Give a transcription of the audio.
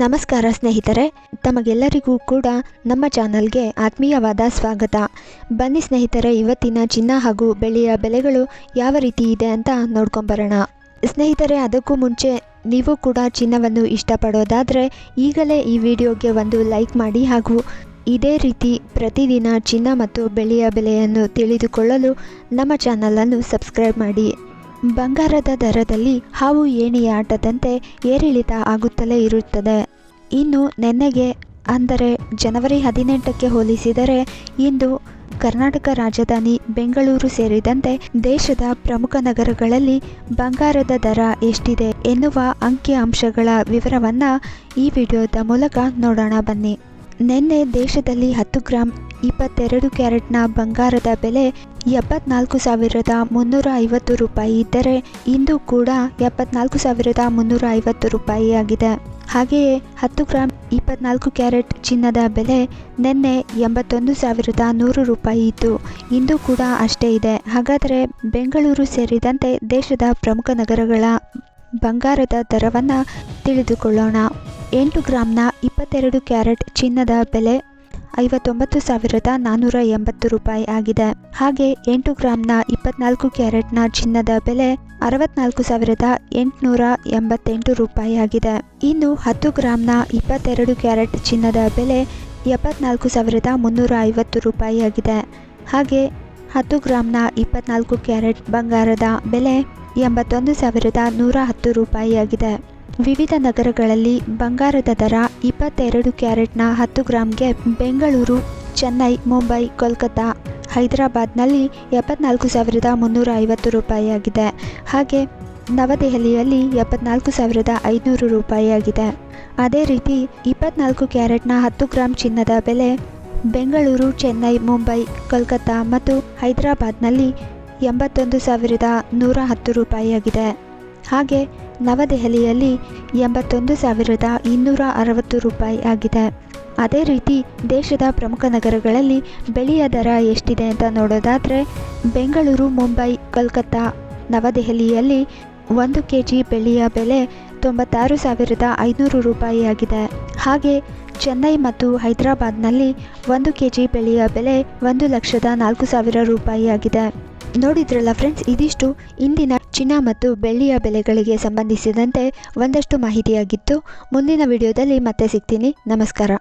ನಮಸ್ಕಾರ ಸ್ನೇಹಿತರೆ, ತಮಗೆಲ್ಲರಿಗೂ ಕೂಡ ನಮ್ಮ ಚಾನಲ್ಗೆ ಆತ್ಮೀಯವಾದ ಸ್ವಾಗತ. ಬನ್ನಿ ಸ್ನೇಹಿತರೆ, ಇವತ್ತಿನ ಚಿನ್ನ ಹಾಗೂ ಬೆಳ್ಳಿಯ ಬೆಲೆಗಳು ಯಾವ ರೀತಿ ಇದೆ ಅಂತ ನೋಡ್ಕೊಂಬರೋಣ. ಸ್ನೇಹಿತರೆ, ಅದಕ್ಕೂ ಮುಂಚೆ ನೀವು ಕೂಡ ಚಿನ್ನವನ್ನು ಇಷ್ಟಪಡೋದಾದರೆ ಈಗಲೇ ಈ ವಿಡಿಯೋಗೆ ಒಂದು ಲೈಕ್ ಮಾಡಿ ಹಾಗೂ ಇದೇ ರೀತಿ ಪ್ರತಿದಿನ ಚಿನ್ನ ಮತ್ತು ಬೆಳ್ಳಿಯ ಬೆಲೆಯನ್ನು ತಿಳಿದುಕೊಳ್ಳಲು ನಮ್ಮ ಚಾನಲನ್ನು ಸಬ್ಸ್ಕ್ರೈಬ್ ಮಾಡಿ. ಬಂಗಾರದ ದರದಲ್ಲಿ ಹಾವು ಏಣಿಯ ಆಟದಂತೆ ಏರಿಳಿತ ಆಗುತ್ತಲೇ ಇರುತ್ತದೆ. ಇನ್ನು ನೆನ್ನೆಗೆ ಅಂದರೆ ಜನವರಿ 18ಕ್ಕೆ ಹೋಲಿಸಿದರೆ ಇಂದು ಕರ್ನಾಟಕ ರಾಜಧಾನಿ ಬೆಂಗಳೂರು ಸೇರಿದಂತೆ ದೇಶದ ಪ್ರಮುಖ ನಗರಗಳಲ್ಲಿ ಬಂಗಾರದ ದರ ಎಷ್ಟಿದೆ ಎನ್ನುವ ಅಂಕಿ ಅಂಶಗಳ ವಿವರವನ್ನು ಈ ವಿಡಿಯೋದ ಮೂಲಕ ನೋಡೋಣ ಬನ್ನಿ. ನಿನ್ನೆ ದೇಶದಲ್ಲಿ 10 ಗ್ರಾಂ 22 ಕ್ಯಾರೆಟ್ನ ಬಂಗಾರದ ಬೆಲೆ 74,350 ರೂಪಾಯಿ ಇದ್ದರೆ ಇಂದು ಕೂಡ 74,350 ರೂಪಾಯಿ ಆಗಿದೆ. ಹಾಗೆಯೇ 10 ಗ್ರಾಂ 24 ಕ್ಯಾರೆಟ್ ಚಿನ್ನದ ಬೆಲೆ ನಿನ್ನೆ 81,100 ರೂಪಾಯಿ ಇತ್ತು. ಇಂದು ಕೂಡ ಅಷ್ಟೇ ಇದೆ. ಹಾಗಾದರೆ ಬೆಂಗಳೂರು ಸೇರಿದಂತೆ ದೇಶದ ಪ್ರಮುಖ ನಗರಗಳ ಬಂಗಾರದ ದರವನ್ನು ತಿಳಿದುಕೊಳ್ಳೋಣ. 8 ಗ್ರಾಂನ 22 ಕ್ಯಾರೆಟ್ ಚಿನ್ನದ ಬೆಲೆ 59,480 ರೂಪಾಯಿ ಆಗಿದೆ. ಹಾಗೆ 8 ಗ್ರಾಂನ 24 ಕ್ಯಾರೆಟ್ನ ಚಿನ್ನದ ಬೆಲೆ 64,888 ರೂಪಾಯಿ ಆಗಿದೆ. ಇನ್ನು 10 ಗ್ರಾಂನ 22 ಕ್ಯಾರೆಟ್ ಚಿನ್ನದ ಬೆಲೆ 74,350 ರೂಪಾಯಿ ಆಗಿದೆ. ಹಾಗೆ 10 ಗ್ರಾಂನ 24 ಕ್ಯಾರೆಟ್ ಬಂಗಾರದ ಬೆಲೆ 81,110 ರೂಪಾಯಿ ಆಗಿದೆ. ವಿವಿಧ ನಗರಗಳಲ್ಲಿ ಬಂಗಾರದ ದರ 22 ಕ್ಯಾರೆಟ್ನ 10 ಗ್ರಾಂಗೆ ಬೆಂಗಳೂರು, ಚೆನ್ನೈ, ಮುಂಬೈ, ಕೋಲ್ಕತ್ತಾ, ಹೈದರಾಬಾದ್ನಲ್ಲಿ 74,350 ರೂಪಾಯಿ ಆಗಿದೆ. ಹಾಗೆ ನವದೆಹಲಿಯಲ್ಲಿ 74,500 ರೂಪಾಯಿ ಆಗಿದೆ. ಅದೇ ರೀತಿ 24 ಕ್ಯಾರೆಟ್ನ 10 ಗ್ರಾಂ ಚಿನ್ನದ ಬೆಲೆ ಬೆಂಗಳೂರು, ಚೆನ್ನೈ, ಮುಂಬೈ, ಕೋಲ್ಕತ್ತಾ ಮತ್ತು ಹೈದರಾಬಾದ್ನಲ್ಲಿ 81,110 ರೂಪಾಯಿ ಆಗಿದೆ. ಹಾಗೆ ನವದೆಹಲಿಯಲ್ಲಿ 81,260 ರೂಪಾಯಿ ಆಗಿದೆ. ಅದೇ ರೀತಿ ದೇಶದ ಪ್ರಮುಖ ನಗರಗಳಲ್ಲಿ ಬೆಳ್ಳಿಯ ದರ ಎಷ್ಟಿದೆ ಅಂತ ನೋಡೋದಾದರೆ ಬೆಂಗಳೂರು, ಮುಂಬೈ, ಕೋಲ್ಕತ್ತಾ, ನವದೆಹಲಿಯಲ್ಲಿ 1 kg ಬೆಳ್ಳಿಯ ಬೆಲೆ 96,500 ರೂಪಾಯಿ ಆಗಿದೆ. ಹಾಗೆ ಚೆನ್ನೈ ಮತ್ತು ಹೈದರಾಬಾದ್ನಲ್ಲಿ 1 kg ಬೆಳ್ಳಿಯ ಬೆಲೆ 1,04,000 ರೂಪಾಯಿ ಆಗಿದೆ. ನೋಡಿದ್ರಲ್ಲ ಫ್ರೆಂಡ್ಸ್, ಇದಿಷ್ಟು ಇಂದಿನ ಚಿನ್ನ ಮತ್ತು ಬೆಳ್ಳಿಯ ಬೆಲೆಗಳಿಗೆ ಸಂಬಂಧಿಸಿದಂತೆ ಒಂದಷ್ಟು ಮಾಹಿತಿಯಾಗಿತ್ತು. ಮುಂದಿನ ವಿಡಿಯೋದಲ್ಲಿ ಮತ್ತೆ ಸಿಗ್ತೀನಿ. ನಮಸ್ಕಾರ.